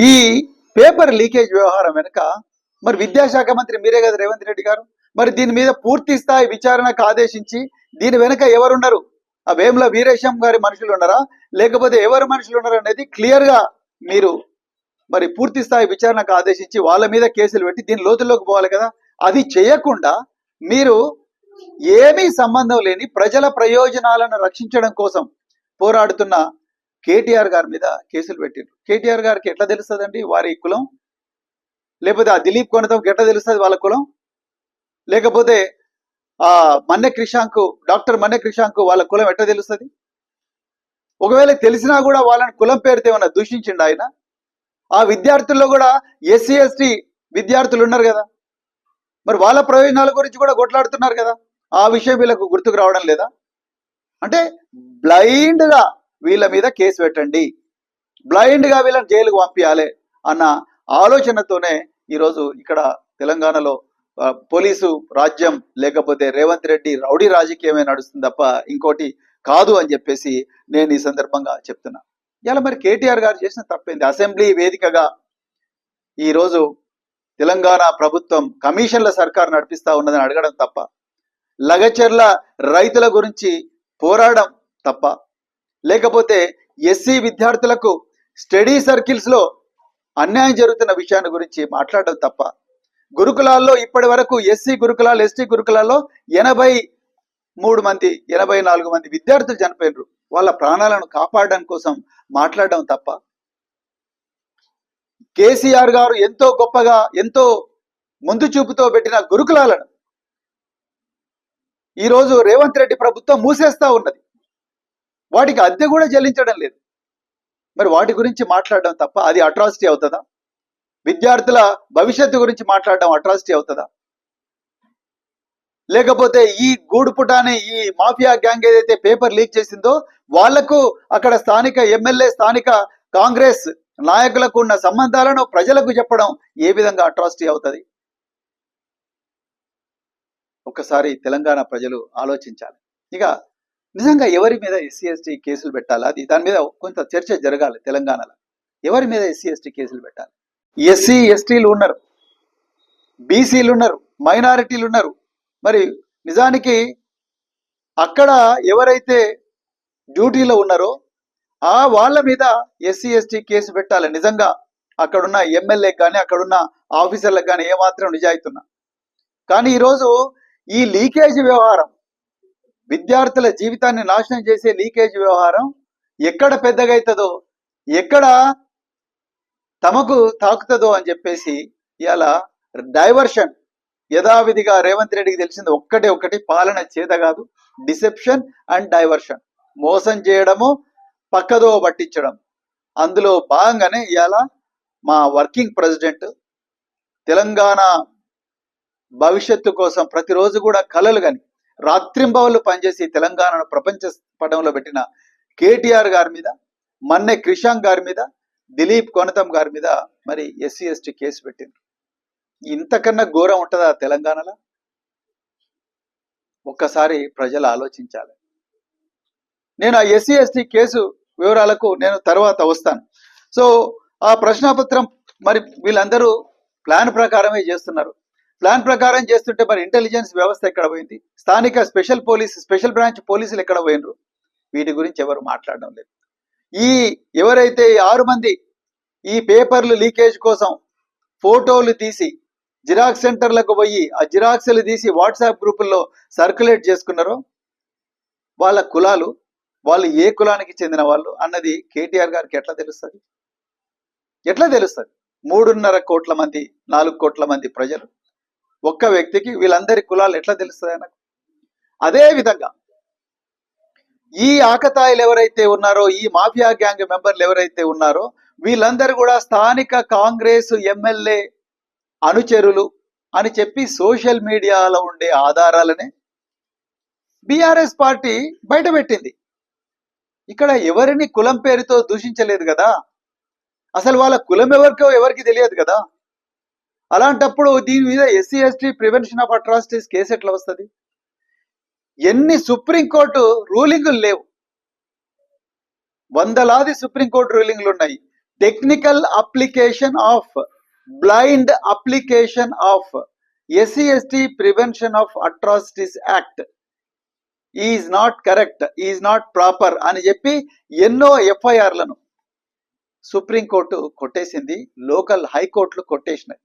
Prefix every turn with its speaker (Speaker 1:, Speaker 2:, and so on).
Speaker 1: ఈ paper leakage వ్యవహారం వెనుక మరి విద్యాశాఖ మంత్రి మీరే కదా రేవంత్ రెడ్డి గారు. మరి దీని మీద పూర్తి స్థాయి విచారణకు ఆదేశించి దీని వెనుక ఎవరున్నారు, ఆ వేముల వీరేశం గారి మనుషులు ఉన్నారా లేకపోతే ఎవరు మనుషులు ఉన్నారా అనేది క్లియర్ గా మీరు మరి పూర్తి స్థాయి విచారణకు ఆదేశించి వాళ్ళ మీద కేసులు పెట్టి దీని లోతుల్లోకి పోవాలి కదా. అది చేయకుండా మీరు ఏమీ సంబంధం లేని ప్రజల ప్రయోజనాలను రక్షించడం కోసం పోరాడుతున్న కేటీఆర్ గారి మీద కేసులు పెట్టారు. కేటీఆర్ గారికి ఎట్లా తెలుస్తుందండి వారి కులం? లేకపోతే ఆ దిలీప్ కొనతంకి ఎట్లా తెలుస్తుంది వాళ్ళ కులం? లేకపోతే ఆ డాక్టర్ మన్నె క్రిషాంక్ వాళ్ళ కులం ఎట్లా తెలుస్తుంది? ఒకవేళ తెలిసినా కూడా వాళ్ళని కులం పేరుతో ఏమన్నా దూషించిండు ఆయన? ఆ విద్యార్థుల్లో కూడా ఎస్సీ ఎస్టీ విద్యార్థులు ఉన్నారు కదా, మరి వాళ్ళ ప్రయోజనాల గురించి కూడా కొట్లాడుతున్నారు కదా. ఆ విషయం వీళ్ళకు గుర్తుకు రావడం లేదా? అంటే బ్లైండ్ గా వీళ్ళ మీద కేసు పెట్టండి, బ్లైండ్ గా వీళ్ళని జైలుకు పంపించాలి అన్న ఆలోచనతోనే ఈరోజు ఇక్కడ తెలంగాణలో పోలీసు రాజ్యం లేకపోతే రేవంత్ రెడ్డి రౌడీ రాజకీయమే నడుస్తుంది తప్ప ఇంకోటి కాదు అని చెప్పేసి నేను ఈ సందర్భంగా చెప్తున్నా. ఇలా మరి కేటీఆర్ గారు చేసిన తప్పేంది? అసెంబ్లీ వేదికగా ఈరోజు తెలంగాణ ప్రభుత్వం కమిషన్ల సర్కారు నడిపిస్తా ఉన్నదని అడగడం తప్ప, లగచర్ల రైతుల గురించి పోరాడడం తప్ప, లేకపోతే ఎస్సీ విద్యార్థులకు స్టడీ సర్కిల్స్ లో అన్యాయం జరుగుతున్న విషయాన్ని గురించి మాట్లాడడం తప్ప, గురుకులాల్లో ఇప్పటి వరకు ఎస్సీ గురుకులాలు ఎస్టీ గురుకులాల్లో 84 మంది విద్యార్థులు చనిపోయినారు. వాళ్ళ ప్రాణాలను కాపాడడం కోసం మాట్లాడడం తప్ప, కేసీఆర్ గారు ఎంతో గొప్పగా ఎంతో ముందు చూపుతో పెట్టిన గురుకులాలను ఈరోజు రేవంత్ రెడ్డి ప్రభుత్వం మూసేస్తా ఉన్నది. వాటికి అద్దె కూడా చెల్లించడం లేదు. మరి వాటి గురించి మాట్లాడడం తప్ప అది అట్రాసిటీ అవుతుందా? విద్యార్థుల భవిష్యత్తు గురించి మాట్లాడడం అట్రాసిటీ అవుతుందా? లేకపోతే ఈ గూడుపుటాని ఈ మాఫియా గ్యాంగ్ ఏదైతే పేపర్ లీక్ చేసిందో వాళ్లకు అక్కడ స్థానిక ఎమ్మెల్యే స్థానిక కాంగ్రెస్ నాయకులకు ఉన్న సంబంధాలను ప్రజలకు చెప్పడం ఏ విధంగా అట్రాసిటీ అవుతుంది? ఒక్కసారి తెలంగాణ ప్రజలు ఆలోచించాలి. ఇక నిజంగా ఎవరి మీద ఎస్సీ ఎస్టీ కేసులు పెట్టాలి, అది దాని మీద కొంత చర్చ జరగాలి. తెలంగాణలో ఎవరి మీద ఎస్సీ ఎస్టీ కేసులు పెట్టాలి? ఎస్సీ ఎస్టీలు ఉన్నారు, బీసీలు ఉన్నారు, మైనారిటీలు ఉన్నారు. మరి నిజానికి అక్కడ ఎవరైతే డ్యూటీలో ఉన్నారో ఆ వాళ్ళ మీద ఎస్సీ ఎస్టీ కేసు పెట్టాలి. నిజంగా అక్కడున్న ఎమ్మెల్యే కానీ అక్కడున్న ఆఫీసర్లకు కానీ ఏమాత్రం నిజాయితీ ఉన్నా. కానీ ఈరోజు ఈ లీకేజ్ వ్యవహారం, విద్యార్థుల జీవితాన్ని నాశనం చేసే లీకేజ్ వ్యవహారం ఎక్కడ పెద్దగా అవుతుందో, ఎక్కడ తమకు తాకుతుందో అని చెప్పేసి ఇవాళ డైవర్షన్ యథావిధిగా రేవంత్ రెడ్డికి తెలిసింది ఒక్కటి పాలన చేత కాదు, డిసెప్షన్ అండ్ డైవర్షన్, మోసం చేయడము, పక్కదో పట్టించడం. అందులో భాగంగానే ఇవాళ మా వర్కింగ్ ప్రెసిడెంట్ తెలంగాణ భవిష్యత్తు కోసం ప్రతిరోజు కూడా కలలు కానీ రాత్రింబవళ్ళు పనిచేసి తెలంగాణను ప్రపంచ పటంలో పెట్టిన కేటీఆర్ గారి మీద, మన్నె క్రిషాంక్ గారి మీద, దిలీప్ కొనతం గారి మీద మరి ఎస్సీ ఎస్టీ కేసు పెట్టింది. ఇంతకన్నా ఘోరం ఉంటుందా తెలంగాణలో? ఒక్కసారి ప్రజలు ఆలోచించాలి. నేను ఆ ఎస్సీ ఎస్టీ కేసు వివరాలకు నేను తర్వాత వస్తాను. సో ఆ ప్రశ్నాపత్రం మరి వీళ్ళందరూ ప్లాన్ ప్రకారమే చేస్తున్నారు. ప్లాన్ ప్రకారం చేస్తుంటే మరి ఇంటెలిజెన్స్ వ్యవస్థ ఎక్కడ పోయింది? స్థానిక స్పెషల్ బ్రాంచ్ పోలీసులు ఎక్కడ పోయినరు? వీటి గురించి ఎవరు మాట్లాడడం లేదు. ఎవరైతే 6 మంది ఈ పేపర్లు లీకేజ్ కోసం ఫోటోలు తీసి జిరాక్స్ సెంటర్లకు పోయి ఆ జిరాక్స్లు తీసి వాట్సాప్ గ్రూపుల్లో సర్క్యులేట్ చేసుకున్నారో వాళ్ళ కులాలు, వాళ్ళు ఏ కులానికి చెందిన వాళ్ళు అన్నది కేటీఆర్ గారికి ఎట్లా తెలుస్తుంది? 3.5 కోట్ల మంది 4 కోట్ల మంది ప్రజలు, ఒక్క వ్యక్తికి వీళ్ళందరి కులాలు ఎట్లా తెలుస్తుంది ఆయనకు? అదే విధంగా ఈ ఆకతాయిలు ఎవరైతే ఉన్నారో, ఈ మాఫియా గ్యాంగ్ మెంబర్లు ఎవరైతే ఉన్నారో వీళ్ళందరూ కూడా స్థానిక కాంగ్రెస్ ఎమ్మెల్యే అనుచరులు అని చెప్పి సోషల్ మీడియాలో ఉండే ఆధారాలనే బీఆర్ఎస్ పార్టీ బయటపెట్టింది. ఇక్కడ ఎవరిని కులం పేరుతో దూషించలేదు కదా, అసలు వాళ్ళ కులం ఎవరికి తెలియదు కదా. అలాంటప్పుడు దీని మీద SC ST prevention of atrocities case ఎట్లా వస్తుంది? ఎన్ని సుప్రీంకోర్టు రూలింగులు లేవు, వందలాది సుప్రీంకోర్టు రూలింగ్లు ఉన్నాయి. Technical application of blind application of SC prevention of atrocities act is not correct, is not proper అని చెప్పి ఎన్నో ఎఫ్ఐఆర్లను సుప్రీంకోర్టు కొట్టేసింది, లోకల్ హైకోర్టులు కొట్టేసినాయి.